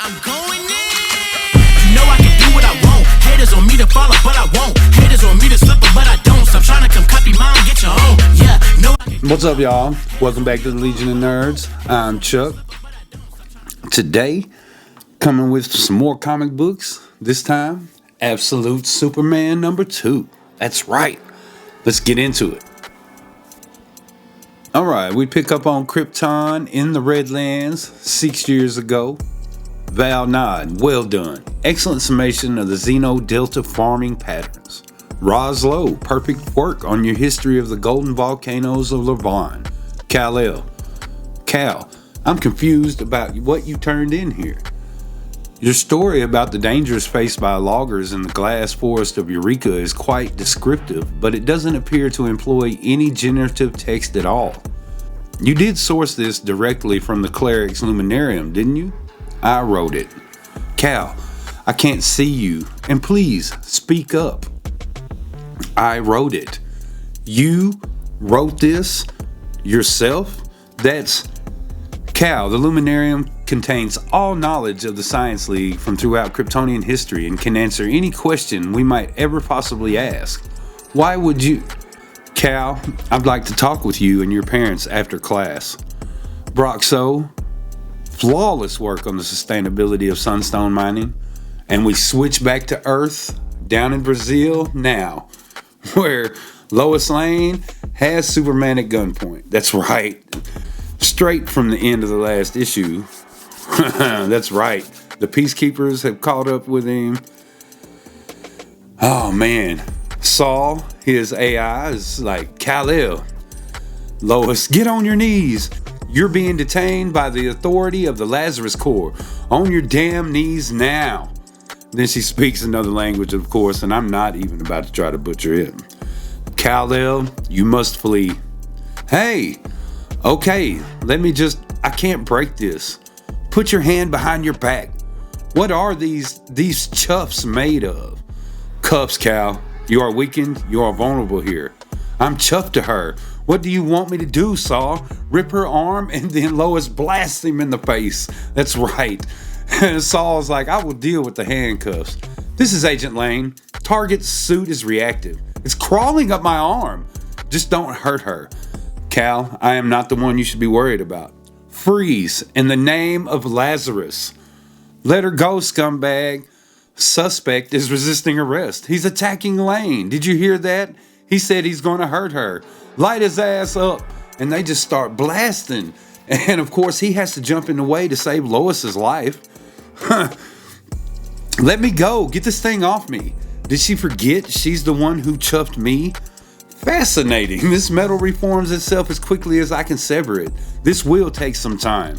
I'm going in. You know I can do what I want. Haters on me to follow, but I won't. Haters on me to slip up, but I don't. Stop trying to come copy mine, get your own. Yeah, no. What's up, y'all? Welcome back to the Legion of Nerds. I'm Chuck. Today, coming with some more comic books. This time, Absolute Superman #2. That's right. Let's get into it. Alright, we pick up on Krypton in the Redlands 6 years ago. Val Nod, well done. Excellent summation of the Xeno Delta farming patterns. Roslow, perfect work on your history of the golden volcanoes of Levant. Kal-El, Cal, I'm confused about what you turned in here. Your story about the dangers faced by loggers in the glass forest of Eureka is quite descriptive, but it doesn't appear to employ any generative text at all. You did source this directly from the Cleric's Luminarium, didn't you? I wrote it. Cal, I can't see you, and please speak up. I wrote it. You wrote this yourself? That's Cal, the Luminarium contains all knowledge of the Science League from throughout Kryptonian history and can answer any question we might ever possibly ask. Why would you? Cal, I'd like to talk with you and your parents after class. Broxo, flawless work on the sustainability of sunstone mining. And we switch back to Earth, down in Brazil now, where Lois Lane has Superman at gunpoint. That's right. Straight from the end of the last issue. That's right. The Peacekeepers have caught up with him. Oh man. Saul, his AI, is like, Kal-El, Lois, get on your knees. You're being detained by the authority of the Lazarus Corps. On your damn knees now. Then she speaks another language, of course, and I'm not even about to try to butcher it. Kal-El, you must flee. Hey, okay, I can't break this. Put your hand behind your back. What are these chuffs made of? Cuffs, Cal. You are weakened, you are vulnerable here. I'm chuffed to her. What do you want me to do, Saul? Rip her arm and then Lois blasts him in the face. That's right. And Saul's like, I will deal with the handcuffs. This is Agent Lane. Target's suit is reactive. It's crawling up my arm. Just don't hurt her. Cal, I am not the one you should be worried about. Freeze in the name of Lazarus. Let her go, scumbag. Suspect is resisting arrest. He's attacking Lane. Did you hear that? He said he's going to hurt her. Light his ass up. And they just start blasting. And of course, he has to jump in the way to save Lois's life. Let me go. Get this thing off me. Did she forget she's the one who chuffed me? Fascinating. This metal reforms itself as quickly as I can sever it. This will take some time.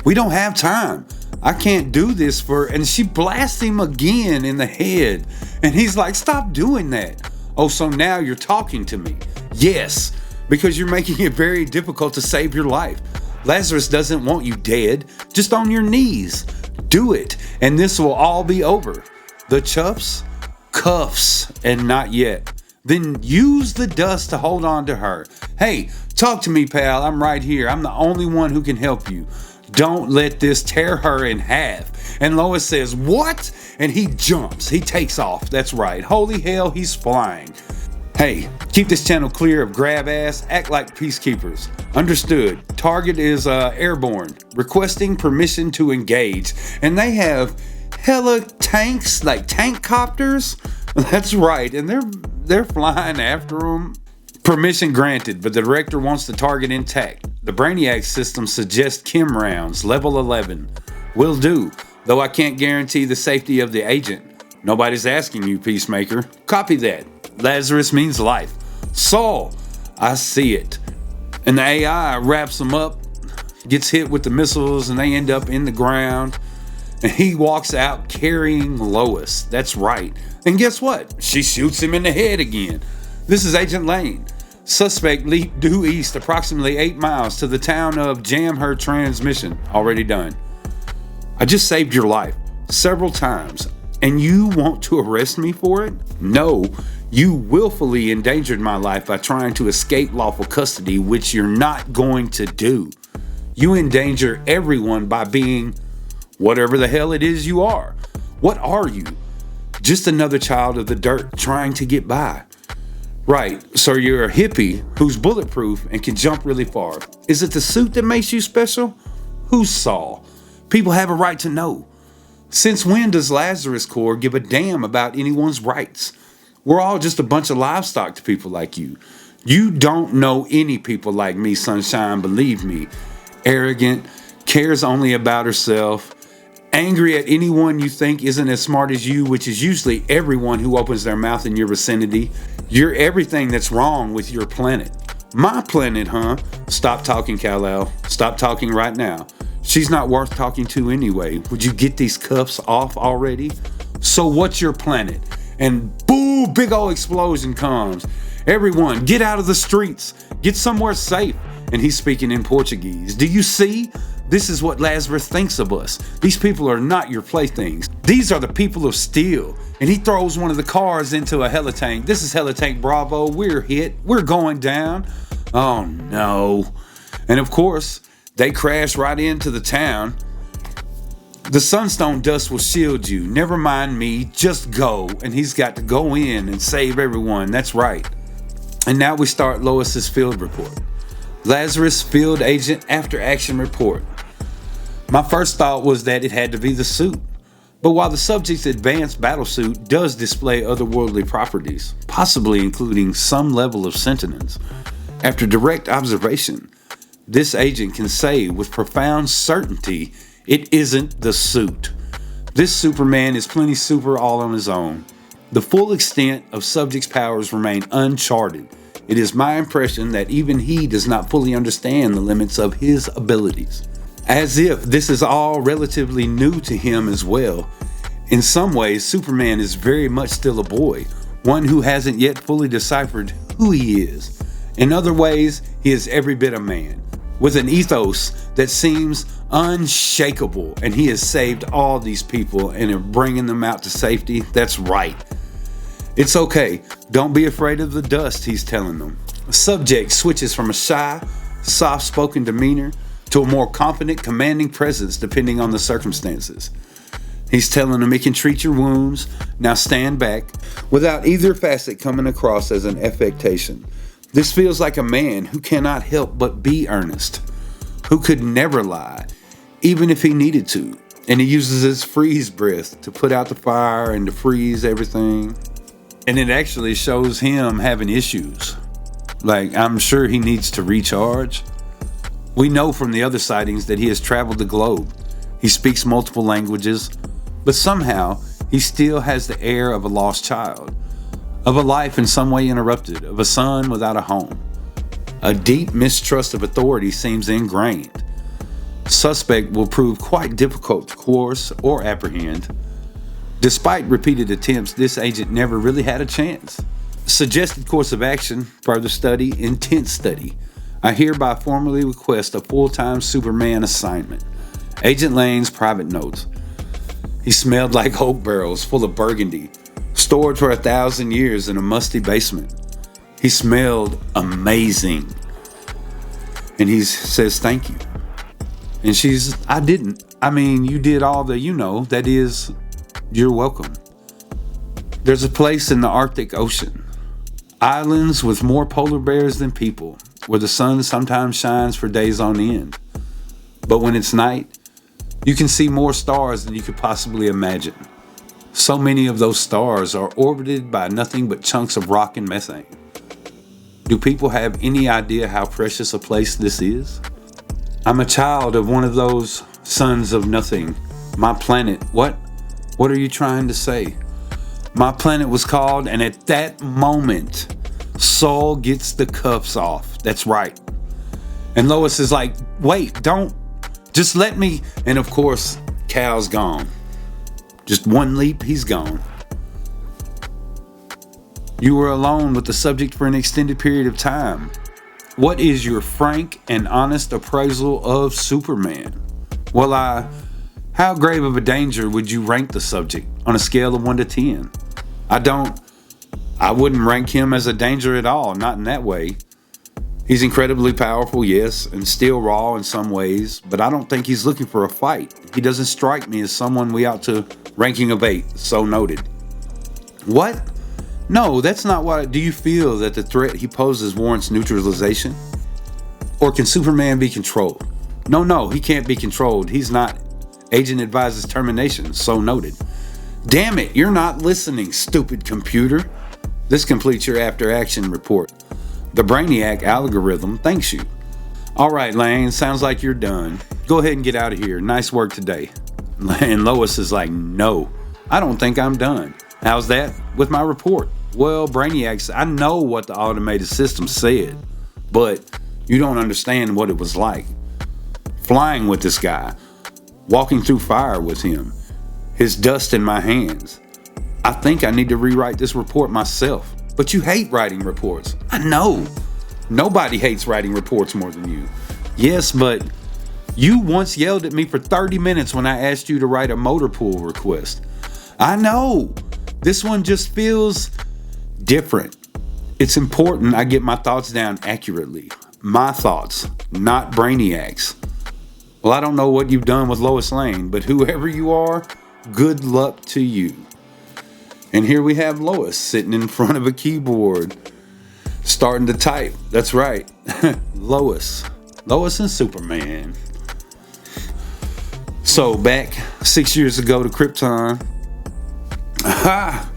We don't have time. I can't do this and she blasts him again in the head. And he's like, stop doing that. Oh, so now you're talking to me. Yes, because you're making it very difficult to save your life. Lazarus doesn't want you dead. Just on your knees. Do it, and this will all be over. The chuffs? Cuffs, and not yet. Then use the dust to hold on to her. Hey, talk to me, pal. I'm right here. I'm the only one who can help you. Don't let this tear her in half. And Lois says, what? And he jumps. He takes off. That's right. Holy hell, he's flying. Hey, keep this channel clear of grab ass. Act like peacekeepers. Understood. Target is airborne. Requesting permission to engage. And they have hella tanks, like tank copters. That's right. And they're flying after them. Permission granted, but the director wants the target intact. The Brainiac system suggests chem rounds, level 11. Will do, though I can't guarantee the safety of the agent. Nobody's asking you, Peacemaker. Copy that. Lazarus means life. Saul, I see it. And the AI wraps him up, gets hit with the missiles, and they end up in the ground. And he walks out carrying Lois. That's right. And guess what? She shoots him in the head again. This is Agent Lane. Suspect leaped due east approximately 8 miles to the town of Jam Her Transmission. Already done. I just saved your life several times. And you want to arrest me for it? No, you willfully endangered my life by trying to escape lawful custody, which you're not going to do. You endanger everyone by being Whatever the hell it is you are. What are you? Just another child of the dirt trying to get by. Right, so you're a hippie who's bulletproof and can jump really far. Is it the suit that makes you special? Who's Saul? People have a right to know. Since when does Lazarus Corps give a damn about anyone's rights? We're all just a bunch of livestock to people like you. You don't know any people like me, Sunshine, believe me. Arrogant, cares only about herself, angry at anyone you think isn't as smart as you, which is usually everyone who opens their mouth in your vicinity. You're everything that's wrong with your planet. My planet, huh? Stop talking, Kal-El. Stop talking right now. She's not worth talking to anyway. Would you get these cuffs off already? So what's your planet? And boo, big old explosion comes. Everyone, get out of the streets. Get somewhere safe. And he's speaking in Portuguese. Do you see? This is what Lazarus thinks of us. These people are not your playthings. These are the people of steel. And he throws one of the cars into a helitank. This is helitank Bravo. We're hit. We're going down. Oh no. And of course, they crash right into the town. The sunstone dust will shield you. Never mind me. Just go. And he's got to go in and save everyone. That's right. And now we start Lois's field report. Lazarus Field Agent After Action Report. My first thought was that it had to be the suit. But while the subject's advanced battlesuit does display otherworldly properties, possibly including some level of sentience, after direct observation, this agent can say with profound certainty it isn't the suit. This Superman is plenty super all on his own. The full extent of subject's powers remain uncharted. It is my impression that even he does not fully understand the limits of his abilities. As if this is all relatively new to him as well. In some ways, Superman is very much still a boy, one who hasn't yet fully deciphered who he is. In other ways, he is every bit a man, with an ethos that seems unshakable, and he has saved all these people and are bringing them out to safety. That's right. It's okay. Don't be afraid of the dust, he's telling them. The subject switches from a shy, soft-spoken demeanor to a more confident, commanding presence depending on the circumstances. He's telling them he can treat your wounds, now stand back, without either facet coming across as an affectation. This feels like a man who cannot help but be earnest, who could never lie, even if he needed to. And he uses his freeze breath to put out the fire and to freeze everything. And it actually shows him having issues. Like, I'm sure he needs to recharge. We know from the other sightings that he has traveled the globe. He speaks multiple languages, but somehow he still has the air of a lost child, of a life in some way interrupted, of a son without a home. A deep mistrust of authority seems ingrained. Suspect will prove quite difficult to coerce or apprehend. Despite repeated attempts, this agent never really had a chance. Suggested course of action, further study, intense study. I hereby formally request a full-time Superman assignment. Agent Lane's private notes. He smelled like oak barrels full of burgundy, stored for 1,000 years in a musty basement. He smelled amazing. And he says, thank you. And she's, I didn't. I mean, you did all the, that is, you're welcome. There's a place in the Arctic Ocean. Islands with more polar bears than people, where the sun sometimes shines for days on end. But when it's night, you can see more stars than you could possibly imagine. So many of those stars are orbited by nothing but chunks of rock and methane. Do people have any idea how precious a place this is? I'm a child of one of those sons of nothing. My planet, what? What are you trying to say? My planet was called, and at that moment, Saul gets the cuffs off. That's right. And Lois is like, wait, don't, just let me. And of course, Cal's gone. Just one leap, he's gone. You were alone with the subject for an extended period of time. What is your frank and honest appraisal of Superman? Well, how grave of a danger would you rank the subject on a scale of 1 to 10? I wouldn't rank him as a danger at all, not in that way. He's incredibly powerful, yes, and still raw in some ways, but I don't think he's looking for a fight. He doesn't strike me as someone we ought to ranking of 8, so noted. What? No, that's not what. Do you feel that the threat he poses warrants neutralization? Or can Superman be controlled? No, he can't be controlled. He's not. Agent advises termination, so noted. Damn it, you're not listening, stupid computer. This completes your after-action report. The Brainiac algorithm thanks you. All right, Lane, sounds like you're done. Go ahead and get out of here. Nice work today. And Lois is like, no, I don't think I'm done. How's that with my report? Well, Brainiacs, I know what the automated system said, but you don't understand what it was like. Flying with this guy, walking through fire with him, his dust in my hands. I think I need to rewrite this report myself. But you hate writing reports. I know. Nobody hates writing reports more than you. Yes, but you once yelled at me for 30 minutes when I asked you to write a motor pool request. I know. This one just feels different. It's important I get my thoughts down accurately. My thoughts, not Brainiac's. Well, I don't know what you've done with Lois Lane, but whoever you are, good luck to you. And here we have Lois sitting in front of a keyboard, starting to type. That's right. Lois and Superman. So back 6 years ago to Krypton. Aha!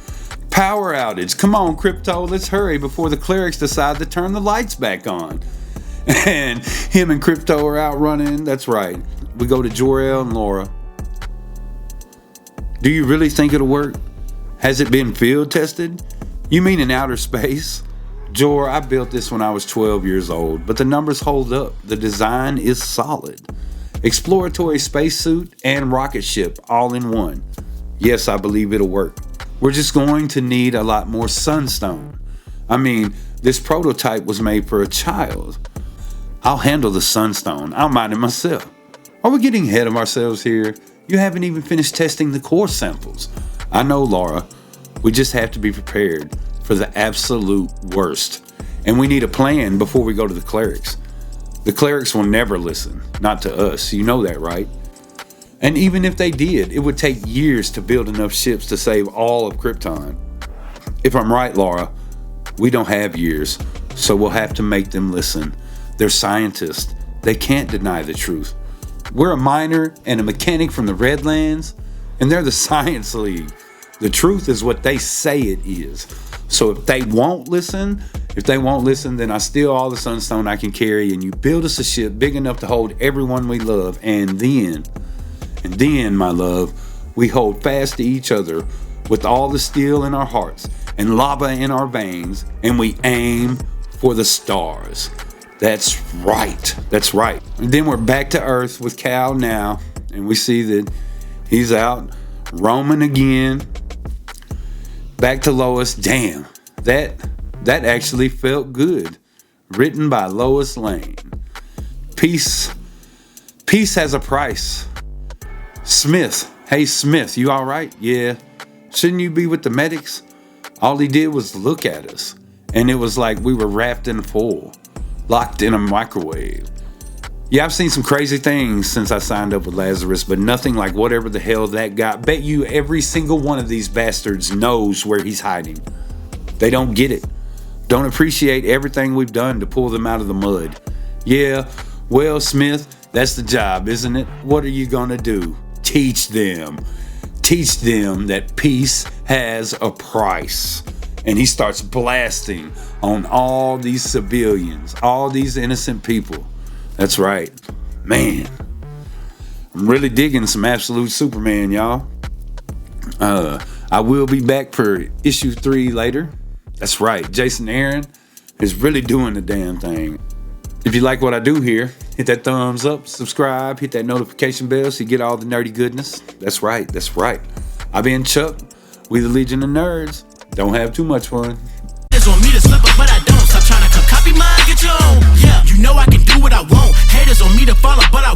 Power outage. Come on, Krypto, let's hurry before the clerics decide to turn the lights back on. And him and Krypto are out running. That's right. We go to Jor-El and Laura. Do you really think it'll work? Has it been field tested? You mean in outer space? Jor, I built this when I was 12 years old, but the numbers hold up. The design is solid. Exploratory spacesuit and rocket ship all in one. Yes, I believe it'll work. We're just going to need a lot more sunstone. I mean, this prototype was made for a child. I'll handle the sunstone. I'll mind it myself. Are we getting ahead of ourselves here? You haven't even finished testing the core samples. I know, Laura. We just have to be prepared for the absolute worst. And we need a plan before we go to the clerics. The clerics will never listen. Not to us. You know that, right? And even if they did, it would take years to build enough ships to save all of Krypton. If I'm right, Laura, we don't have years, so we'll have to make them listen. They're scientists. They can't deny the truth. We're a miner and a mechanic from the Redlands, and they're the Science League. The truth is what they say it is. So if they won't listen, then I steal all the sunstone I can carry, and you build us a ship big enough to hold everyone we love, and then, my love, we hold fast to each other with all the steel in our hearts and lava in our veins, and we aim for the stars. That's right. And then we're back to Earth with Cal now, and we see that he's out roaming again. Back to Lois. Damn, that actually felt good. Written by Lois Lane. Peace has a price. Smith. Hey, Smith, you all right? Yeah. Shouldn't you be with the medics? All he did was look at us, and it was like we were wrapped in foil, locked in a microwave. Yeah, I've seen some crazy things since I signed up with Lazarus, but nothing like whatever the hell that guy. Bet you every single one of these bastards knows where he's hiding. They don't get it. Don't appreciate everything we've done to pull them out of the mud. Yeah, well, Smith, that's the job, isn't it? What are you gonna do? Teach them that peace has a price. And he starts blasting on all these civilians, all these innocent people. That's right. Man, I'm really digging some Absolute Superman, y'all. I will be back for issue 3 later. That's right. Jason Aaron is really doing the damn thing. If you like what I do here, hit that thumbs up, subscribe, hit that notification bell so you get all the nerdy goodness. That's right. I've been Chuck. We the Legion of Nerds. Don't have too much fun. Haters on me to slip up, but I don't. Stop trying to come copy mine, get your own. Yeah, you know I can do what I want. Haters on me to follow, but I